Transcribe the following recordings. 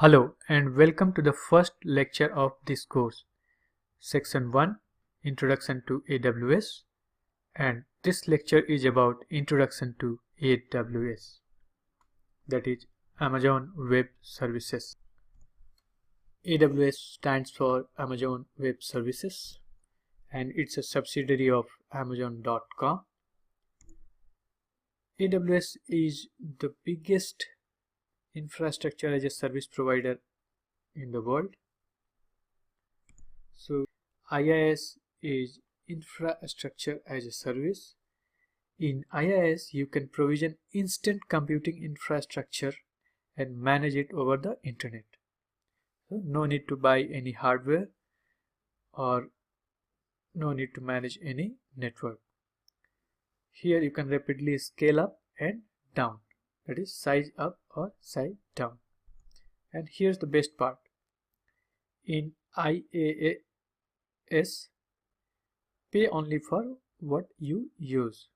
Hello and welcome to the first lecture of this course, Section 1, Introduction to AWS, and this lecture is about Introduction to AWS, that is Amazon Web Services. AWS stands for Amazon Web Services and it's a subsidiary of Amazon.com. AWS is the biggest infrastructure as a service provider in the world. So IaaS is infrastructure as a service. In IaaS, you can provision instant computing infrastructure and manage it over the internet. So no need to buy any hardware or no need to manage any network. Here you can rapidly scale up and down, that is size up or size down. And here's the best part. In IaaS, pay only for what you use,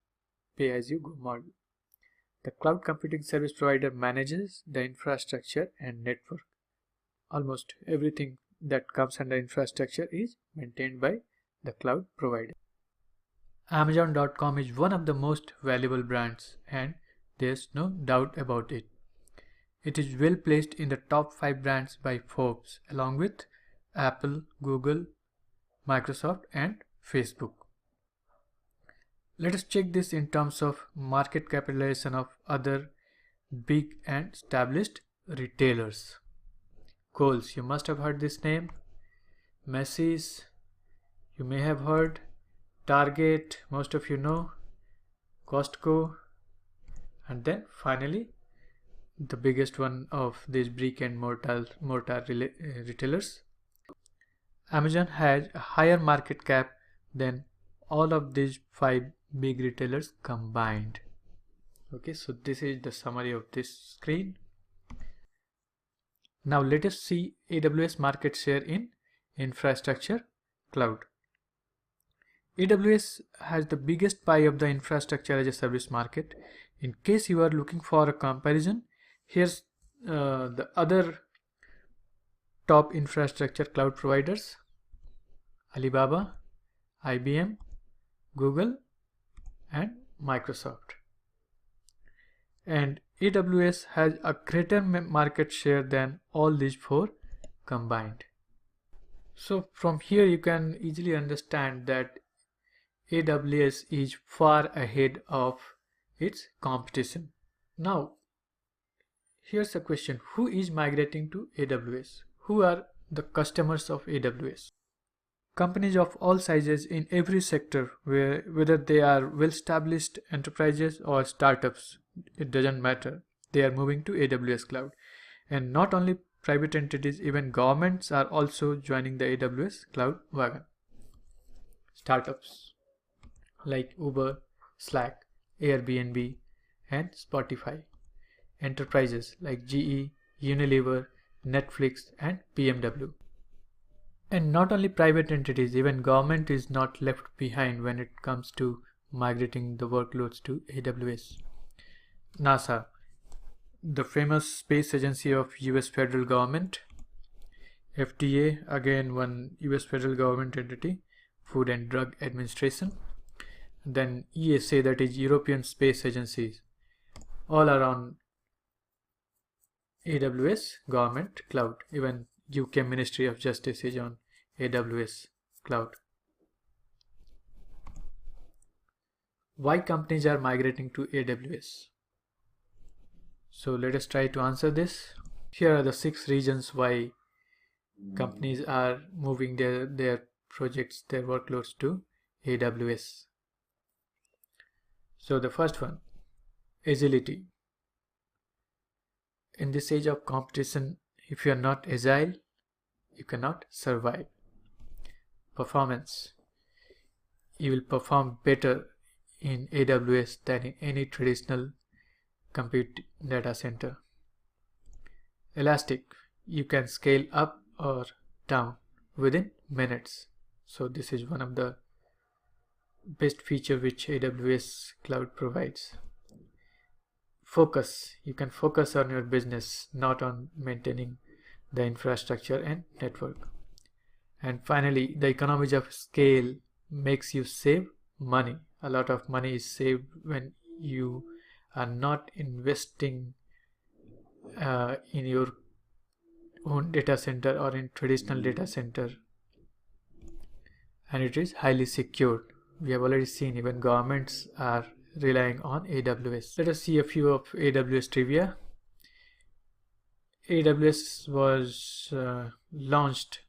pay as you go model. The cloud computing service provider manages the infrastructure and network. Almost everything that comes under infrastructure is maintained by the cloud provider. Amazon.com is one of the most valuable brands and there's no doubt about it. It is well placed in the top 5 brands by Forbes along with Apple, Google, Microsoft and Facebook. Let us check this in terms of market capitalization of other big and established retailers. Kohl's, you must have heard this name. Macy's, you may have heard. Target, most of you know. Costco, and then finally the biggest one of these brick and mortar retailers. Amazon has a higher market cap than all of these 5 big retailers combined. Okay, so this is the summary of this screen. Now let us see AWS market share in infrastructure cloud. AWS has the biggest pie of the infrastructure as a service market. In case you are looking for a comparison, here's the other top infrastructure cloud providers: Alibaba, IBM, Google and Microsoft. And AWS has a greater market share than all these 4 combined. So from here you can easily understand that AWS is far ahead of its competition. Now here's a question: who is migrating to AWS? Who are the customers of AWS? Companies of all sizes in every sector, whether they are well-established enterprises or startups, it doesn't matter. They are moving to AWS cloud. And not only private entities, even governments are also joining the AWS cloud wagon. Startups like Uber, Slack, Airbnb and Spotify. Enterprises like GE, Unilever, Netflix and BMW. And not only private entities, even government is not left behind when it comes to migrating the workloads to AWS. NASA, the famous space agency of US federal government. FDA, again one US federal government entity. Food and Drug Administration. Then ESA, that is European Space Agencies. All are on AWS government cloud. Even UK Ministry of Justice is on AWS cloud. Why companies are migrating to AWS? So let us try to answer this. Here are the 6 reasons why companies are moving their projects, their workloads to AWS. So the first one, agility. In this age of competition, if you are not agile, you cannot survive. Performance. You will perform better in AWS than in any traditional compute data center. Elastic. You can scale up or down within minutes. So this is one of the best feature which AWS cloud provides. Focus. You can focus on your business, not on maintaining the infrastructure and network. And finally, the economies of scale makes you save money. A lot of money is saved when you are not investing in your own data center or in traditional data center, and it is highly secured. We have already seen even governments are relying on AWS. Let us see a few of AWS trivia. AWS was launched,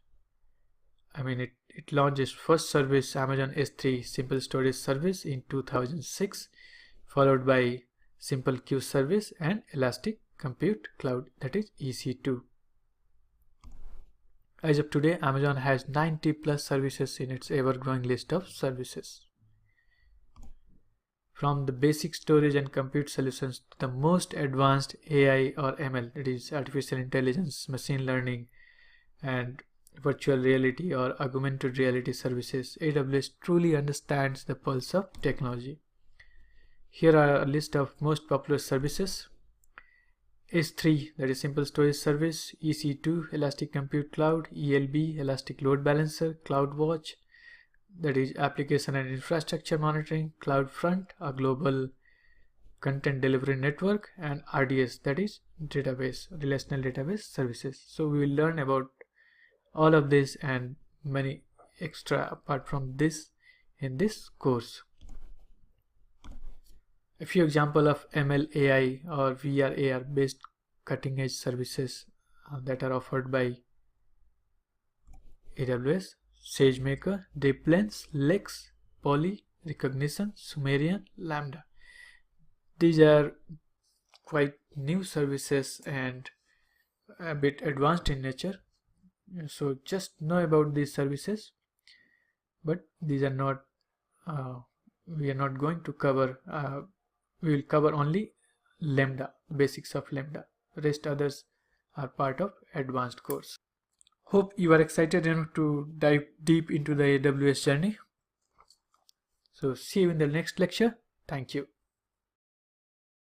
it launched its first service, Amazon S3 Simple Storage Service, in 2006, followed by Simple Queue Service and Elastic Compute Cloud, that is EC2. As of today, Amazon has 90 plus services in its ever-growing list of services. From the basic storage and compute solutions to the most advanced AI or ML, that is artificial intelligence, machine learning, and virtual reality or augmented reality services, AWS truly understands the pulse of technology. Here are a list of most popular services. S3, that is Simple Storage Service, EC2, Elastic Compute Cloud, ELB, Elastic Load Balancer, CloudWatch, that is Application and Infrastructure Monitoring, CloudFront, a global content delivery network, and RDS, that is database, relational database services. So we will learn about all of this and many extra apart from this in this course. A few examples of ML AI or VR AR based cutting edge services that are offered by AWS: SageMaker, DeepLens, Lex, Poly, Recognition, Sumerian, Lambda. These are quite new services and a bit advanced in nature. So just know about these services, but these are not, we are not going to cover, we will cover only Lambda, basics of Lambda. Rest others are part of advanced course. Hope you are excited enough to dive deep into the AWS journey. So see you in the next lecture. Thank you.